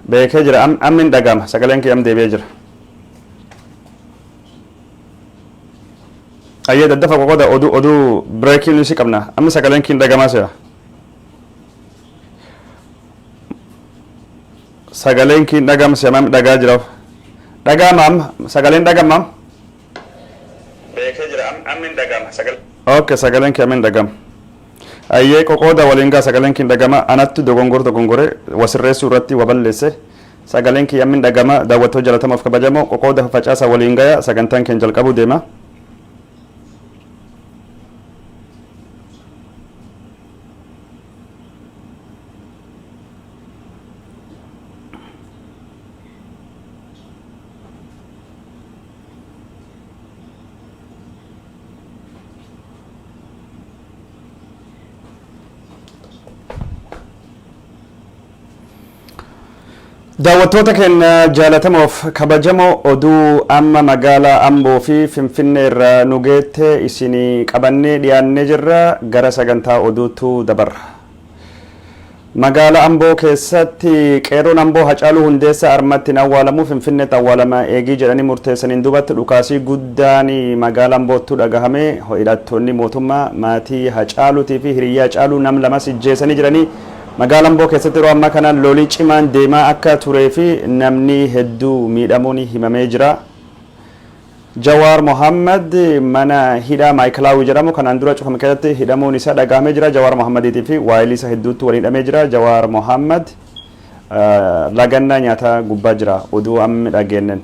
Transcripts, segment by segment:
beekee jira ammin dhagama sagaleen kee am deebi'ee jira. Ayyee daddafa qoqoda oduu breaking news qabna ammi sagaleen kee dhagamaa seera. Sagaleen kee dhagama seera am dhagaa jira. Dhagama sagaleen dhagama. Beekee jira ammin dhagama sagalee. Okay sagaleen kee ammin dhagama. Ayyee qoqoda waliin gaa sagaleen kee dhagama anatti dogongore wasirreessuu irratti waballeesse. Sagaleen kee ammin dhagama daawwattoota jalatamaaf kabajamoo qoqoda facaasa waliin gaa sagantaan kee jalqabuu deema. daawwattoota keenya jaallatamoof kabajamoo oduu amma magaalaa Amboo fi Finfinnee irraa nu geette isinii qabannee dhiyaannee jirra gara sagantaa oduutu dabarra. Magaalaa Amboo keessatti qeerroon Amboo Hacaaluu Hundeessaa armatti awwaalamu Finfinneetti awwaalama eegii jedhanii murteessaniin duubatti dhukaasii guddaan magaalaa Ambootti dhagahame hidhattoonni mootummaa maatii Hacaaluutii fi hiriyaa Hacaaluu nam lamas ijjeessanii jiranii magaalaa Amboo keessatti yeroo ammaa kana lolii cimaan deemaa akka turee fi namni hedduu miidhamuun himamee jira. Jawaar Mohammad mana hidhaa Maayikilaawii jedhamu kanaan dura cufame keessatti hidhamuun isaa dhagahamee jira. Jawaar Mohammadiitii fi waayilii isaa hedduutti waliin hidhamee jira. Jawaar Mohammad lagannaa nyaataa gubbaa jira oduu amma dhageennan.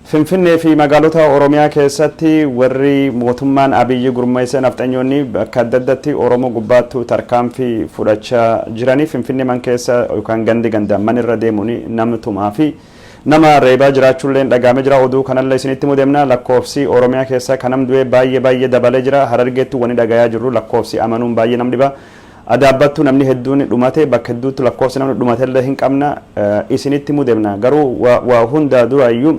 Finfinnee fi magaalota Oromiyaa keessatti warri mootummaan Abiyyi gurmeessan nafxanyoonni bakka adda addaatti Oromoo gubbaattu tarkaanfii fudhachaa jiranii Finfinnee man keessa yookaan ganda manirra deemuun nama tumaa fi nama reebaa jiraachuullee dhagahamee jira. Oduu kanallee isinitti mudeemna lakkoofsi Oromiyaa keessa kanam du'ee baay'ee dabalee jira. Harargeetti wani dhagayaa jirru lakkoofsi amanuun baay'ee nam dhiba. Adaabbattu namni hedduun dhumate bakka hedduutti lakkoofsi namni dhumatellee hin qabna isinitti mudeemna garuu waa hunda duraayyuu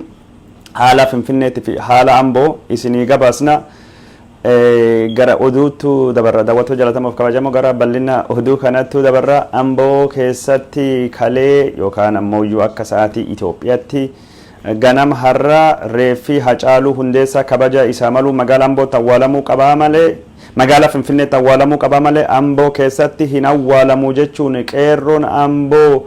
haala Finfinneetti fi haala Amboo isinii gabaasna gara oduutu dabarra. Daawwattoota jaallatamuuf kabajamoo gara bal'ina oduu kanattu dabarra. Amboo keessatti kalee yookaan ammoo akka sa'aatii Itoophiyaatti ganama har'a reeffi Hacaaluu Hundeessaa kabaja isaa malu magaalaa Ambootti awwaalamuu qabaa malee magaalaa Finfinneetti awwaalamuu qabaa malee Amboo keessatti hin awwaalamu jechuun qeerroon Amboo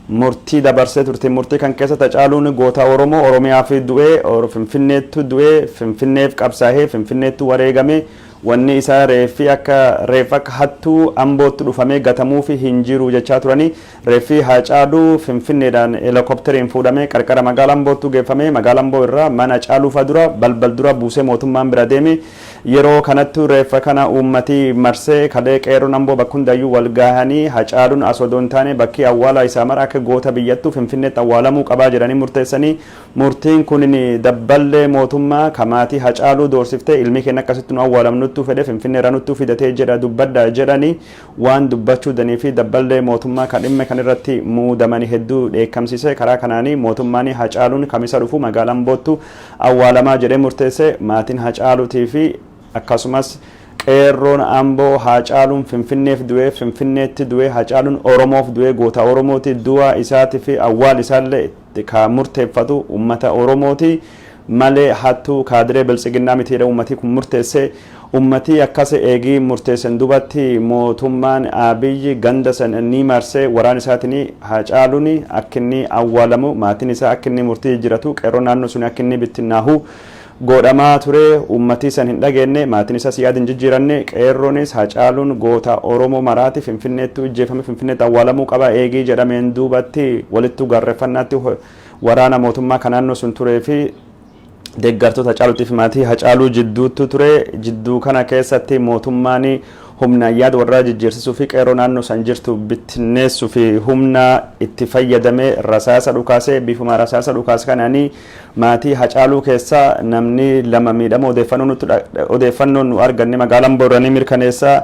murtii dabarsee turte. Murtii kan keessa Hacaaluun goota Oromoo Oromiyaaf du'ee Finfinneetti du'ee Finfinneef qabsaa'ee Finfinneetti wareegame wanni isaa reeffi akka hattuu Ambootti dhufamee gatamuuf hin jiru jechaa turanii reeffi Hacaaluu Finfinneedhaan helikopteriin fuudhamee qarqara magaalaa Ambootti geeffamee magaalaa Amboo irraa mana Hacaaluu dura balbal dura buusee mootummaan bira deeme. Yeroo kanatti reeffa kana uummati marsee kalee qeerroon Amboo bakka hundayyuu wal gahanii Hacaaluun asodoon taane bakki awwaala isaa mara akka goota biyyattuu Finfinneetti awwaalamuu qabaa jedhanii murteessanii murtiin kun dabballee mootummaa kamaatii Hacaaluu doorsiftee ilmi keenya akkasitti nu awwaalamnutti fedhe Finfinneerra nutti fidatee jedha dubbadda jedhanii waan dubbachuu danii fi dabballee mootummaa kan dhimma kan irratti muudamanii hedduu dheekkamsiise. Karaa kanaanii mootummaan Hacaaluun kamisa dhufu magaalaa Ambootti awwaalamaa jedhee murteesse. Maatiin Hacaaluutii fi akkasumas qeerroon Amboo Hacaaluun Finfinneef du'ee Finfinneetti du'ee Hacaaluun Oromoof du'ee goota Oromooti du'a isaatii fi awwaal isaallee ka murteeffatu uummata Oromooti malee hattuu kaadiree biltsiginnaa mitiidha. Uummatii kun murteesse ummati akkas eegii murteessan dubatti mootummaan Abiyyi ganda san ni marsee waraan isaatiin Hacaaluun akkinni awwaalamu maatiin isaa akkinni murtii jiratu qeerroon naannoo sun akkinni bittinnaahu godhamaa ture. Ummati san hin dhageenye maatiin isaa siyaada hin jijjiiranne qeerroonis Hacaaluun goota Oromoo maraati Finfinneetti ijjeefame Finfinneetti awwaalamuu qaba eegii jedhameen duubatti walitti garreeffannaatti waraana mootummaa kan naannoo sun turee fi deeggartoota Hacaaluutiif maatii Hacaaluu jidduutti ture. Jidduu kana keessatti mootummaan humna yaada warraa jijjiirsisuu fi qeerroo naannoo san jirtu bittinneessuu fi humna itti fayyadamee rasaasa dhukaasee bifuma rasaasa dhukaas kanaanii maatii Hacaaluu keessa namni lama miidhama odeeffannoon nu arganne magaalaan Booranii mirkaneessa.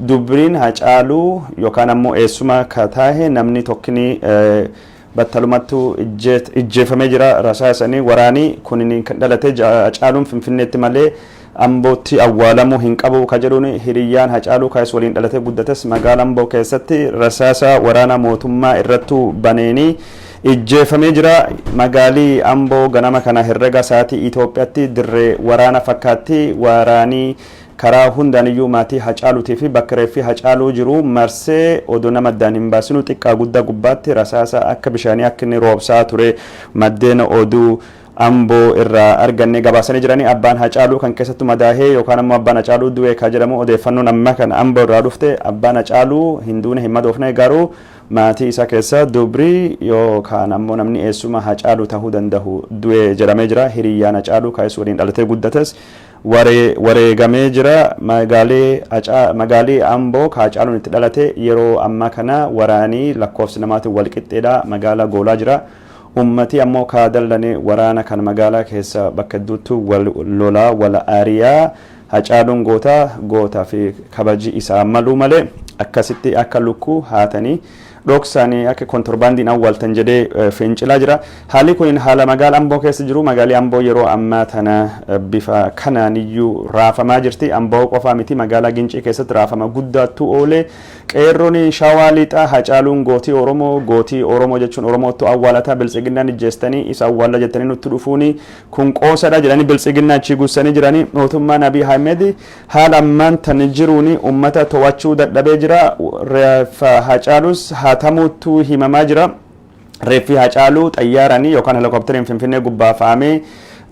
Dubriin Hacaaluu yookaan ammoo eessuma kataahe namni tokkini battalumatti ijjeefamee jira rasaasanii waraanii kun kan dhalate Hacaaluun Finfinneetti malee ambootti awwaalamu hin qabu ka jedhuun hiriyyaan Hacaaluu kaayis waliin dhalatee guddates magaalaa Amboo keessatti rasaasa waraana mootummaa irrattu baneeni ijjeefamee jira. Magaalii Amboo ganama kana herrega sa'aatii Itoophiyaatti dirree waraana fakkaatti waraanii karaa hundaaniyyuu maatii Hacaaluutii fi bakka reeffi Hacaaluu jiru marsee odoo nama addaan hin baasinu xiqqaa guddaa gubbaatti rasaasa akka bishaanii akka inni roobsaa ture maddeen oduu Amboo irraa arganne gabaasanii jiranii. Abbaan Hacaaluu kan keessattu madaahee yookaan ammoo abbaan Hacaaluu du'e ka jedhamu odeeffannoon amma kan Amboo irraa dhufte abbaan Hacaaluu hinduun hin madoofne garuu maatii isaa keessa dubrii yookaan ammoo namni eessuma Hacaaluu tahuu danda'u du'e jedhamee jira. Hiriyyaan Hacaaluu kaayis waliin dhalatee guddates wareegamee jira. Magaalii Amboo ka Hacaaluun itti dhalate yeroo amma kana waraanii lakkoofsi namaatiin wal qixxeedha magaalaa goolaa jira. Ummati ammoo ka dallane waraana kan magaalaa keessa bakka hedduutti wal lolaa wal aariyaa Hacaaluun gootaa fi kabaji isaa malu malee akkasitti akka lukkuu haatanii dhoksaanii akka kontorbaandiin awwaaltan jedhee fincilaa jira. Haalli kun haala magaalaa Amboo keessa jiru. Magaalii Amboo yeroo ammaa tana bifa kanaaniyyuu raafamaa jirti. Amboo qofaa miti magaalaa Gincii keessatti raafama guddaatu oolee qeerroon shawaa lixaa Hacaaluun gootii Oromoo jechuun Oromootu awwaalataa biltsiginnaan ijjeestanii isa awwaala jettanii nutti dhufuuni kun qoosadha jedhanii biltsiginnaa achi gussanii jiranii. Mootummaan Abiy Ahmed haala ammaan tan jiruuni ummata to'achuu dadhabee jira. Reeffa Hacaaluus tamutu himamaa jira. Reeffi Hacaaluu xayyaaranii yookaan helikopteriin Finfinnee gubbaa faamee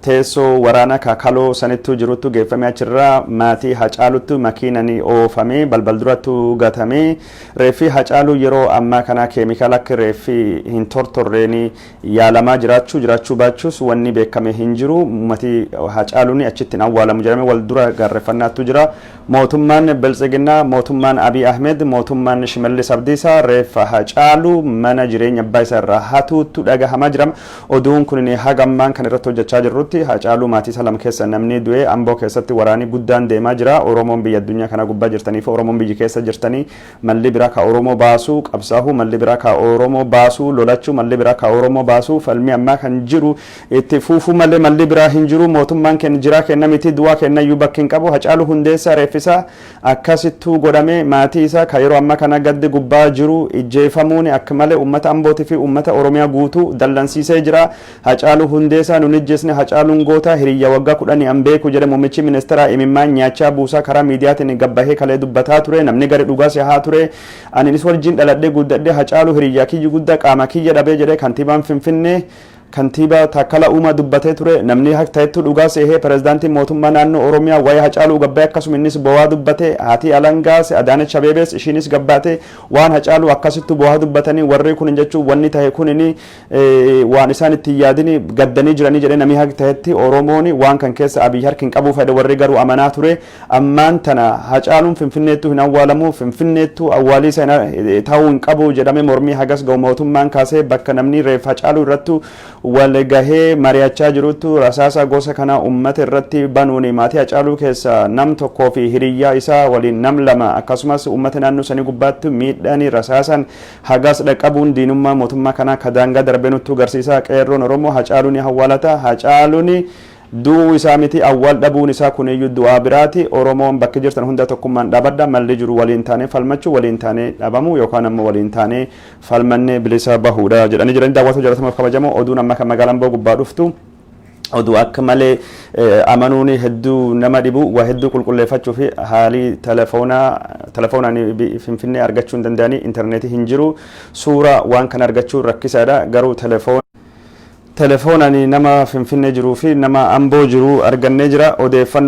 teessoo waraana kakaloo sanittu jirutu geeffamee achirraa maatii Hacaaluutti makiinanii oofamee balbal durattu gatamee. Reeffi Hacaaluu yeroo ammaa kana keemikaala akka reeffi hin tortorreeni yaalamaa jiraachuu baachuus wanni beekame hin jiru. Maatii Hacaaluun achitti awwaalamu jedhamee wal dura gaarreeffannaatu jira. Mootummaan Biltsiginnaa, mootummaan Abiy Ahmed, mootummaan Shimallis Abdiisaa reeffa Hacaaluu mana jireenya abbaa isaa irraa hatuutu dhagahamaa jira. Oduun kun hagammaan kan irratti hojjechaa jirrutti Hacaaluu maatii salam keessa namni du'e. Amboo keessatti waraanii guddaan deemaa jira. Oromoon biyya addunyaa kana gubbaa jirtanii fi Oromoon biyya keessa jirtanii malli biraa ka Oromoo baasuu qabsaa'uu, malli biraa ka Oromoo baasuu lolachuu, malli biraa ka Oromoo baasuu falmii ammaa kan jiru itti fuufuu malee malli biraa hin jiru. Mootummaan kenna jiraa kenna miti du'aa kenna iyyuu bakki hin qabu. Hacaaluu Hundeessaa reeffisa akkasittuu godhamee maatii isaa ka yeroo ammaa kana gaddi gubbaa jiru ijjeefamuun akka malee uummata Ambootii fi uummata Oromiyaa guutuu dallansiisee jira. Hacaaluu Hundeessaa nun ijjeesne Hacaaluun goota hiriyya waggaa 10 an beeku jedhe muummichi ministeera imimmaan nyaachaa buusaa karaa miidiyaatiin gabbahee kalee dubbataa ture. Namni gari dhugaas haa ture. Anis wajjin dhaladhee guddadhee Hacaaluu hiriyyaa kiyya guddaa qaama kiyya dhabee jedhe kantiibaan Finfinnee kantiibaa Takkala Uumaa dubbatee ture. Namni ta'etu dhugaa seehee pirezidaantii mootummaa naannoo Oromiyaa waa'ee Hacaaluu gabbee akkasuma innis bo'aa dubbate. Haati Alangaas Adaanech Abeebees ishiinis gabbaate waan Hacaaluu akkasittu bo'aa dubbatanii warri kun jechuun wanni ta'e kun waan isaan itti yaadini gaddanii jiranii jedhee namni haa ta'etti Oromoon waan kan keessa Abiy harki hin qabu fedhe warri garuu amanaa ture. Ammaan tana Hacaaluun Finfinneettu hin awwaalamu, Finfinneettu awwaalii sana ta'uu hin qabu jedhamee mormii hagas ga'u mootummaan kaasee bakka namni reeffa Hacaaluu irrattu wal gahee mari'achaa jirutu rasaasa gosa kana ummata irratti banuuni maatii Hacaaluu keessa nam tokkoo fi hiriyyaa isaa waliin nam lama akkasumas ummata naannoo sanii gubbaatti miidhaanii rasaasan hagas dhaqqabuun diinummaa mootummaa kana kadaangaa darbee nutti agarsiisa. Qeerroon Oromoo Hacaaluun hawwaalata. Hacaaluun du'uu isaa miti awwaal dhabuun isaa kuniyyuu du'aa biraati. Oromoon bakki jirtan hunda tokkummaan dhaabadha. Malli jiru waliin taanee falmachuu, waliin taanee dhaabamuu yookaan ammoo waliin taanee falmannee bilisa bahuudha jedhanii jiranii. Daawwatoo jaalatamuuf kabajamoo oduun amma kan magaalaa Amboo gubbaa dhuftu oduu akka malee amanuun hedduu nama dhibu waa hedduu qulqulleeffachuu fi haalii telefoonaan Finfinnee argachuu hin danda'anii intarneetii hin jiru. Suura waan kan argachuu rakkisaadha. Garuu telefoonaan nama Finfinnee jiruu fi nama Amboo jiru argannee jira. Odeeffannoo